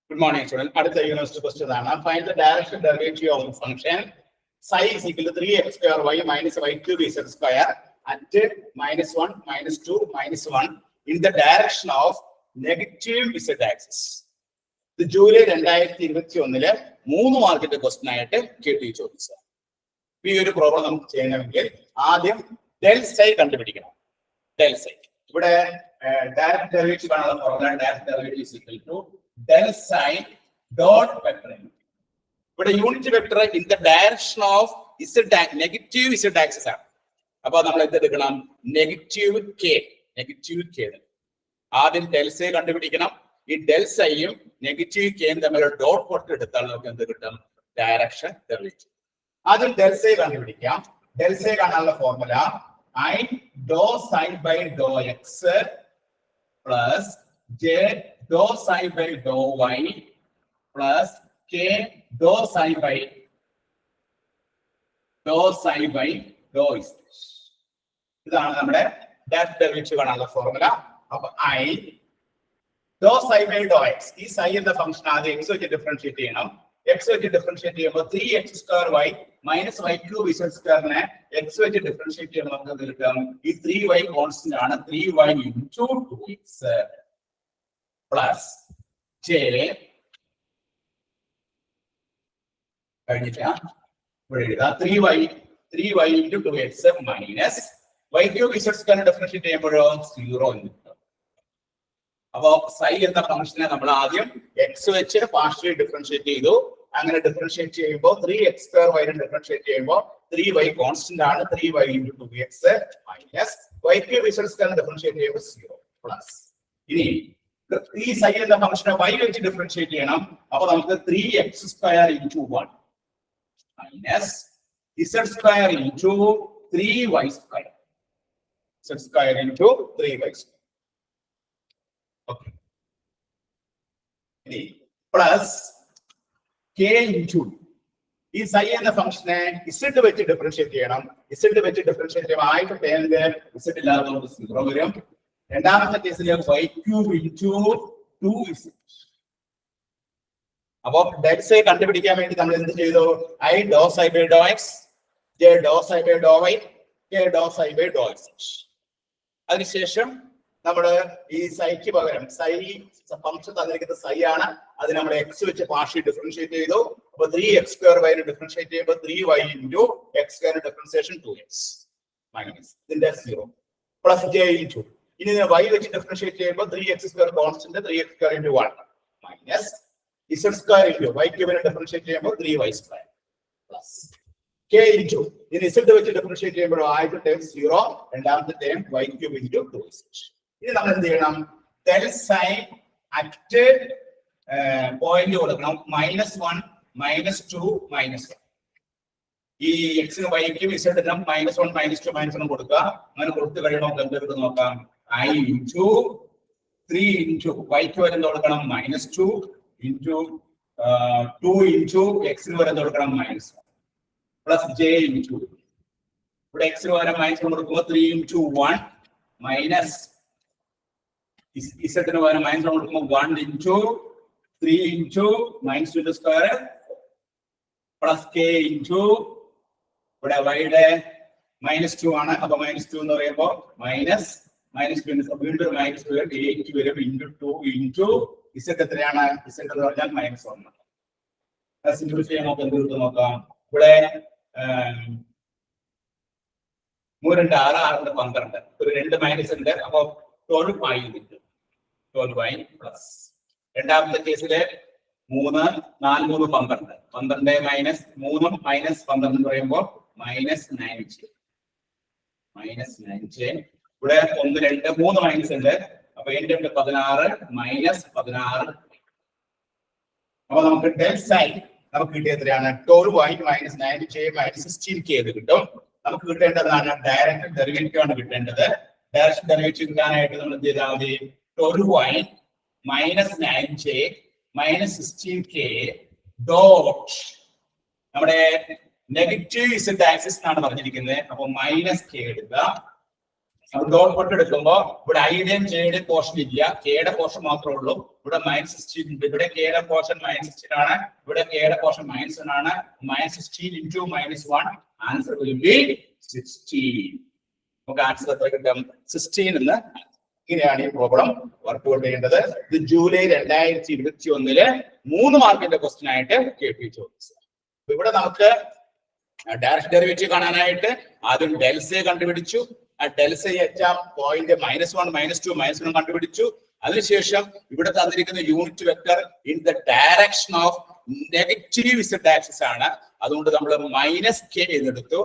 Good morning, students. അടുത്ത university question ആണ്. Find the direction derivative of the function psi is equal to 3x square y minus y cube z square at -1, -2, -1 in the direction of negative z axis. ഇത് July 2021 3 മാർക്കിന്റെ question ആയിട്ട് കേട്ടി ചോദിച്ചത്. ഈ ഒരു problem നമുക്ക് ചെയ്യണമെങ്കിൽ ആദ്യം ഡെൽ psi കണ്ടുപിടിക്കണം. ഡെൽ psi ഇവിടെ ഡയറക്റ്റ് ഡെറിവേറ്റീവ് കാണാനുള്ള formula direct derivative is equal to del psi dot vector. ഇവിടെ unit vector in the direction of negative z axis ആണ്. അപ്പൊ നമ്മൾ എന്ത് എടുക്കണം? Negative k. ആദ്യം del psi കണ്ടുപിടിക്കണം. ഈ del psi യും നെഗറ്റീവ് kയും തമ്മിലുള്ള ഡോട്ട് പ്രോഡക്റ്റ് എടുത്താൽ നമുക്ക് എന്ത് കിട്ടും? Direction derivative. ആദ്യം del psi കണ്ടുപിടിക്കാം. del psi കാണാനുള്ള formula I dou psi by dou x plus j dou psi by dou y plus k dou psi by dou z. ഇതാണ് നമ്മുടെ ഡയറക്റ്റ് ഡെറിവേറ്റീവ് കാണാനുള്ള ഫോർമുല. അപ്പൊ I dou psi by dou x, ഈ psi എന്ന function ആദ്യം x വെച്ച് differentiate ചെയ്യണം. x വെച്ച് ഡിഫറൻഷിയേറ്റ് ചെയ്യുമ്പോൾ 3x square y minus y cube z square നെ x വെച്ച് ഡിഫറൻഷിയേറ്റ് ചെയ്യുമ്പോൾ നമുക്ക് എന്ത് കിട്ടും? ഈ 3y കോൺസ്റ്റന്റ് ആണ്. 3y into 2x plus j കഴിഞ്ഞില്ല ഇവിടെ എഴുതാം 3y into 2x minus y cube z square differentiate ചെയ്യുമ്പോഴോ 0 എന്ന് കിട്ടും. അപ്പൊ psi എന്ന ഫംഗ്ഷനെ നമ്മൾ ആദ്യം x വെച്ച് പാർഷ്യലി ഡിഫറൻഷിയേറ്റ് ചെയ്തു. അങ്ങനെ ഡിഫറൻഷിയേറ്റ് ചെയ്യുമ്പോൾ 3x square y ഡിഫറൻഷിയേറ്റ് ചെയ്യുമ്പോൾ 3y കോൺസ്റ്റന്റ് ആണ്. 3y into 2x minus y cube z square differentiate ചെയ്യുമ്പോൾ 0 പ്ലസ് ഇനി ഈ psi എന്ന ഫംഗ്ഷനെ y വെച്ച് ഡിഫറൻഷിയേറ്റ് ചെയ്യണം. അപ്പൊ നമുക്ക് 3x square into 1 minus z square into 3y square. z square into 3y square. Okay. ഇനി പ്ലസ് k into ഈ psi എന്ന ഫംഗ്ഷനെ z വെച്ച് ഡിഫറൻഷിയേറ്റ് ചെയ്യണം. z വെച്ച് ഡിഫറൻഷിയേറ്റ് ചെയ്യുമ്പോൾ ആയിട്ട് ടേമിന്റെ z ഇല്ലാത്തതുകൊണ്ട് 0 വരും. രണ്ടാമത്തെ കേസിൽ y cube into 2z. അപ്പൊ del psi കണ്ടുപിടിക്കാൻ വേണ്ടി നമ്മൾ എന്ത് ചെയ്തു? I dou psi by dou x, j dou psi by dou y, k dou psi by dou z. അതിനുശേഷം നമ്മൾ ഈ സൈക്ക് പകരം psi ഫംഗ്ഷൻ തന്നിരിക്കുന്നത് psi ആണ്. അത് നമ്മൾ x വെച്ച് പാർഷ്യലി ഡിഫറൻഷിയേറ്റ് ചെയ്തു. അപ്പൊ 3x square y ഡിഫറൻഷിയേറ്റ് ചെയ്യുമ്പോൾ 3y into x square differentiation 2x minus ഇതിന്റെ 0 പ്ലസ് j into ഇനി y വെച്ച് ഡിഫറൻഷിയേറ്റ് ചെയ്യുമ്പോൾ 3x square constant 3x square into 1 minus z square into y ക്യൂബിനെ ഡിഫറൻഷിയേറ്റ് ചെയ്യുമ്പോൾ 3y square plus k into ഇനി z വെച്ച് differentiate ചെയ്യുമ്പോൾ ആദ്യത്തെ ടേം 0, രണ്ടാമത്തെ term y cube into 2z. ഇനി നമ്മൾ എന്ത് ചെയ്യണം? del psi അറ്റ് പോയിന്റ് കൊടുക്കണം. -1, -2, -1. ഈ എക്സിന് വൈക്കും ഇസഡിനും -1, -2, -1 കൊടുക്കുക. അങ്ങനെ കൊടുത്തു കഴിയുമ്പോൾ നമുക്ക് എന്തെടുത്ത് നോക്കാം? I into 3 into വൈക്ക് വരെ എന്ത് കൊടുക്കണം? -2 into 2 into എക്സിന് വരെ എന്ത് കൊടുക്കണം? -1 പ്ലസ് j into ഇവിടെ എക്സിന് വരെ -1 കൊടുക്കുമ്പോൾ 3 into 1 മൈനസ് ഇസഡിന് വരെ -1 കൊടുക്കുമ്പോൾ 1 into 3 into -2 square plus k into ഇവിടെ വൈയുടെ -2 ആണ്. അപ്പൊ -2 എന്ന് പറയുമ്പോൾ -2 വീണ്ടും -2 8 വരും into 2 into z എത്രയാണ്? z എന്ന് പറഞ്ഞാൽ -1. സിംപ്ലിഫൈ ചെയ്യാൻ നമുക്ക് എന്ത് കിട്ടും നോക്കാം. ഇവിടെ 3 2 6 6 12 ഒരു 2 മൈനസ് ഉണ്ട്. അപ്പൊ 12y കിട്ടും. 12y പ്ലസ് രണ്ടാമത്തെ കേസില് 3 4 3 12 12 മൈനസ് 3 മൈനസ് 12 എന്ന് പറയുമ്പോൾ -9j. ഇവിടെ 1 2 3 മൈനസ് ഉണ്ട്. അപ്പൊ 8 16 -16. അപ്പൊ നമുക്ക് del psi നമുക്ക് കിട്ടിയ എത്രയാണ്? 12y minus 9j minus 16k എന്ന് കിട്ടും. നമുക്ക് കിട്ടേണ്ടതാണ് ഡയറക്റ്റ് ഡെറിവേറ്റീവ് ആണ് കിട്ടേണ്ടത്. ഡയറക്റ്റ് ഡെറിവേറ്റീവ് കിട്ടാനായിട്ട് നമ്മൾ എന്ത് ചെയ്താൽ മതി? 12y minus 9j minus 16k dot നമ്മുടെ നെഗറ്റീവ് z ആക്സിസ് എന്നാണ് പറഞ്ഞിരിക്കുന്നത്. അപ്പൊ -k എടുക്കുക ഡോട്ട് പൊട്ട് എടുക്കുമ്പോൾ ഇവിടെ ഐയുടെയും ജെയുടെയും പോർഷൻ ഇല്ല, കെയുടെ പോർഷൻ മാത്രമേ ഉള്ളൂ. ഇവിടെ -16 ഉണ്ട്, ഇവിടെ കെയുടെ പോർഷൻ -16 ആണ്, ഇവിടെ കെയുടെ പോർഷൻ -1 ആണ്. -16 into -1, ആൻസർ വിൽ ബി 16. നമുക്ക് ആൻസർ എത്ര കിട്ടും? 16 എന്ന്. ഇങ്ങനെയാണ് ഈ പ്രോബ്ലം വർക്ക്ഔട്ട് ചെയ്യേണ്ടത്. ഇത് ജൂലൈ 2021 3 മാർക്കിന്റെ ക്വസ്റ്റ്യൻ ആയിട്ട് KP ചോദിച്ചത്. ഇവിടെ നമുക്ക് ഡയറക്റ്റ് ഡെറിവേറ്റീവ് കാണാനായിട്ട് ആദ്യം ഡെൽസയെ കണ്ടുപിടിച്ചു. ആ ഡെൽസയെ പോയിന്റ് -1, -2, -1 കണ്ടുപിടിച്ചു. അതിനുശേഷം ഇവിടെ തന്നിരിക്കുന്ന unit vector in the direction of negative Z axis ആണ്. അതുകൊണ്ട് നമ്മൾ -k എന്നെടുത്തു.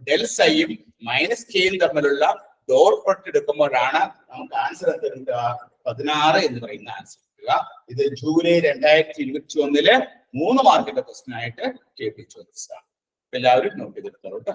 ഡെൽസയും -k തമ്മിലുള്ള ഡോട്ട് പ്രൊഡക്റ്റ് എടുക്കുമ്പോഴാണ് നമുക്ക് ആൻസർ എന്ത് കിട്ടുക? 16 എന്ന് പറയുന്ന ആൻസർ കിട്ടുക. ഇത് ജൂലൈ 2021 3 മാർക്കിന്റെ ക്വസ്റ്റ്യൻ ആയിട്ട് KP ചോദിച്ചതാണ്. എല്ലാവരും നോട്ട് ചെയ്തെടുത്തോളൂ കേട്ടോ.